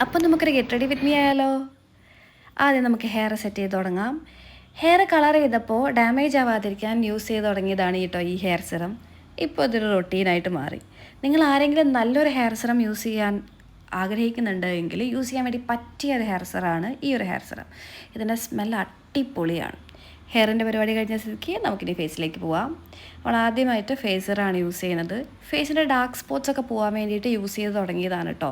അപ്പോൾ നമുക്കൊരു get ready with me ആയാലോ. ആദ്യം നമുക്ക് ഹെയർ സെറ്റ് ചെയ്ത് തുടങ്ങാം. ഹെയർ കളർ ചെയ്തപ്പോൾ ഡാമേജ് ആവാതിരിക്കാൻ യൂസ് ചെയ്ത് തുടങ്ങിയതാണ് കേട്ടോ ഈ ഹെയർ സിറം. ഇപ്പോൾ ഇതൊരു റൊട്ടീനായിട്ട് മാറി. നിങ്ങൾ ആരെങ്കിലും നല്ലൊരു ഹെയർ സിറം യൂസ് ചെയ്യാൻ ആഗ്രഹിക്കുന്നുണ്ട് എങ്കിൽ യൂസ് ചെയ്യാൻ വേണ്ടി പറ്റിയ ഒരു ഹെയർ സിറമാണ് ഈ ഒരു ഹെയർ സിറം. ഇതിൻ്റെ സ്മെല്ല് അടിപൊളിയാണ്. ഹെയറിൻ്റെ പരിപാടി കഴിഞ്ഞ സ്ഥിതിക്ക് നമുക്കിനി ഫേസിലേക്ക് പോവാം. അപ്പോൾ ആദ്യമായിട്ട് ഫേസറാണ് യൂസ് ചെയ്യുന്നത്. ഫേസിൻ്റെ ഡാർക്ക് സ്പോട്ട്സ് ഒക്കെ പോകാൻ വേണ്ടിയിട്ട് യൂസ് ചെയ്ത് തുടങ്ങിയതാണ് കേട്ടോ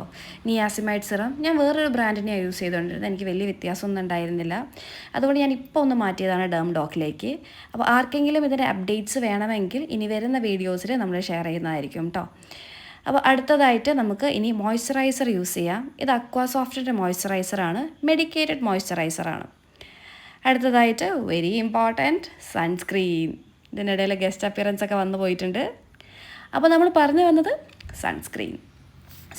നിയാസിമൈഡ് സിറം. ഞാൻ വേറൊരു ബ്രാൻഡിനെയാണ് യൂസ് ചെയ്തുകൊണ്ടിരുന്നത്. എനിക്ക് വലിയ വ്യത്യാസമൊന്നും ഉണ്ടായിരുന്നില്ല. അതുകൊണ്ട് ഞാൻ ഇപ്പോൾ ഒന്ന് മാറ്റിയതാണ് ഡേം ഡോക്കിലേക്ക്. അപ്പോൾ ആർക്കെങ്കിലും ഇതിൻ്റെ അപ്ഡേറ്റ്സ് വേണമെങ്കിൽ ഇനി വരുന്ന വീഡിയോസിൽ നമ്മൾ ഷെയർ ചെയ്യുന്നതായിരിക്കും കേട്ടോ. അപ്പോൾ അടുത്തതായിട്ട് നമുക്ക് ഇനി മോയ്സ്ചറൈസർ യൂസ് ചെയ്യാം. ഇത് അക്വാസോഫ്റ്റിൻ്റെ മോയ്സ്ചറൈസറാണ്, മെഡിക്കേറ്റഡ് മോയ്സ്ചറൈസറാണ്. അടുത്തതായിട്ട് വെരി ഇമ്പോർട്ടൻറ്റ് സൺസ്ക്രീൻ. ഇതിനിടയിൽ ഗസ്റ്റ് അപ്പിയറൻസ് ഒക്കെ വന്നു പോയിട്ടുണ്ട്. അപ്പോൾ നമ്മൾ പറഞ്ഞു വന്നത്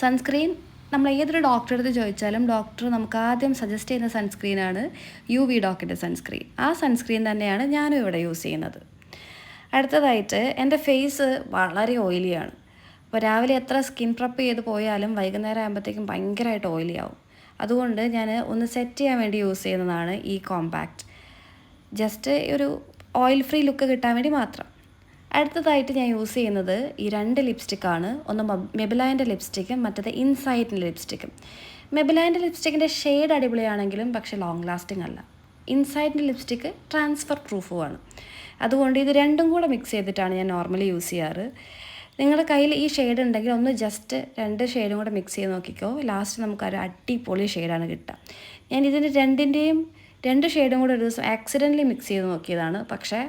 സൺസ്ക്രീൻ നമ്മൾ ഏതൊരു ഡോക്ടറെ അടുത്ത് ചോദിച്ചാലും ഡോക്ടർ നമുക്ക് ആദ്യം സജസ്റ്റ് ചെയ്യുന്ന സൺസ്ക്രീനാണ് UV ഡോക്കിൻ്റെ സൺസ്ക്രീൻ. ആ സൺസ്ക്രീൻ തന്നെയാണ് ഞാനും ഇവിടെ യൂസ് ചെയ്യുന്നത്. അടുത്തതായിട്ട് എൻ്റെ ഫേസ് വളരെ ഓയിലിയാണ്. അപ്പോൾ രാവിലെ എത്ര സ്കിൻ പ്രപ്പ് ചെയ്ത് പോയാലും വൈകുന്നേരം ആകുമ്പോഴത്തേക്കും ഭയങ്കരമായിട്ട് ഓയിലി ആവും. അതുകൊണ്ട് ഞാൻ ഒന്ന് സെറ്റ് ചെയ്യാൻ വേണ്ടി യൂസ് ചെയ്യുന്നതാണ് ഈ കോമ്പാക്റ്റ്. ജസ്റ്റ് ഒരു ഓയിൽ ഫ്രീ ലുക്ക് കിട്ടാൻ വേണ്ടി മാത്രം. അടുത്തതായിട്ട് ഞാൻ യൂസ് ചെയ്യുന്നത് ഈ 2 ലിപ്സ്റ്റിക്കാണ്. ഒന്ന് മെബിലൈൻ്റെ ലിപ്സ്റ്റിക്കും മറ്റേത് ഇൻസൈറ്റിൻ്റെ ലിപ്സ്റ്റിക്കും. മെബിലൈൻ്റെ ലിപ്സ്റ്റിക്കിൻ്റെ ഷെയ്ഡ് അടിപൊളിയാണെങ്കിലും പക്ഷേ ലോങ് ലാസ്റ്റിംഗ് അല്ല. ഇൻസൈറ്റിൻ്റെ ലിപ്സ്റ്റിക്ക് ട്രാൻസ്ഫർ പ്രൂഫുമാണ്. അതുകൊണ്ട് ഇത് രണ്ടും കൂടെ മിക്സ് ചെയ്തിട്ടാണ് ഞാൻ നോർമലി യൂസ് ചെയ്യാറ്. നിങ്ങളുടെ കയ്യിൽ ഈ ഷെയ്ഡ് ഉണ്ടെങ്കിൽ ഒന്ന് ജസ്റ്റ് 2 ഷെയ്ഡും കൂടെ മിക്സ് ചെയ്ത് നോക്കിക്കോ. ലാസ്റ്റ് നമുക്കൊരു അടിപൊളി ഷെയ്ഡാണ് കിട്ടുക. ഞാൻ ഇതിൻ്റെ 2 ഷെയ്ഡും കൂടെ ഒരു ദിവസം ആക്സിഡൻ്റലി മിക്സ് ചെയ്ത് നോക്കിയതാണ്. പക്ഷേ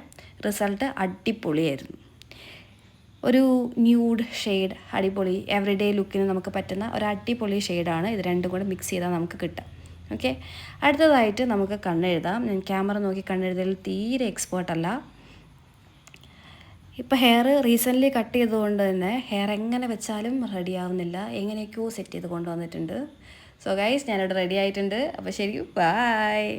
റിസൾട്ട് അടിപൊളിയായിരുന്നു. ഒരു ന്യൂഡ് ഷെയ്ഡ്, അടിപൊളി എവറിഡേ ലുക്കിന് നമുക്ക് പറ്റുന്ന ഒരു അടിപൊളി ഷെയ്ഡാണ് ഇത് രണ്ടും കൂടെ മിക്സ് ചെയ്താൽ നമുക്ക് കിട്ടുക. ഓക്കെ, അടുത്തതായിട്ട് നമുക്ക് കണ്ണെഴുതാം. ഞാൻ ക്യാമറ നോക്കി കണ്ണെഴുതൽ തീരെ എക്സ്പേർട്ടല്ല. ഇപ്പോൾ ഹെയർ റീസെൻ്റ്ലി കട്ട് ചെയ്തുകൊണ്ട് തന്നെ ഹെയർ എങ്ങനെ വെച്ചാലും റെഡി ആവുന്നില്ല. എങ്ങനെയൊക്കെയോ സെറ്റ് ചെയ്ത് കൊണ്ടുവന്നിട്ടുണ്ട്. സോ ഗൈസ്, ഞാനിവിടെ റെഡി ആയിട്ടുണ്ട്. അപ്പോൾ ശരി, ബൈ.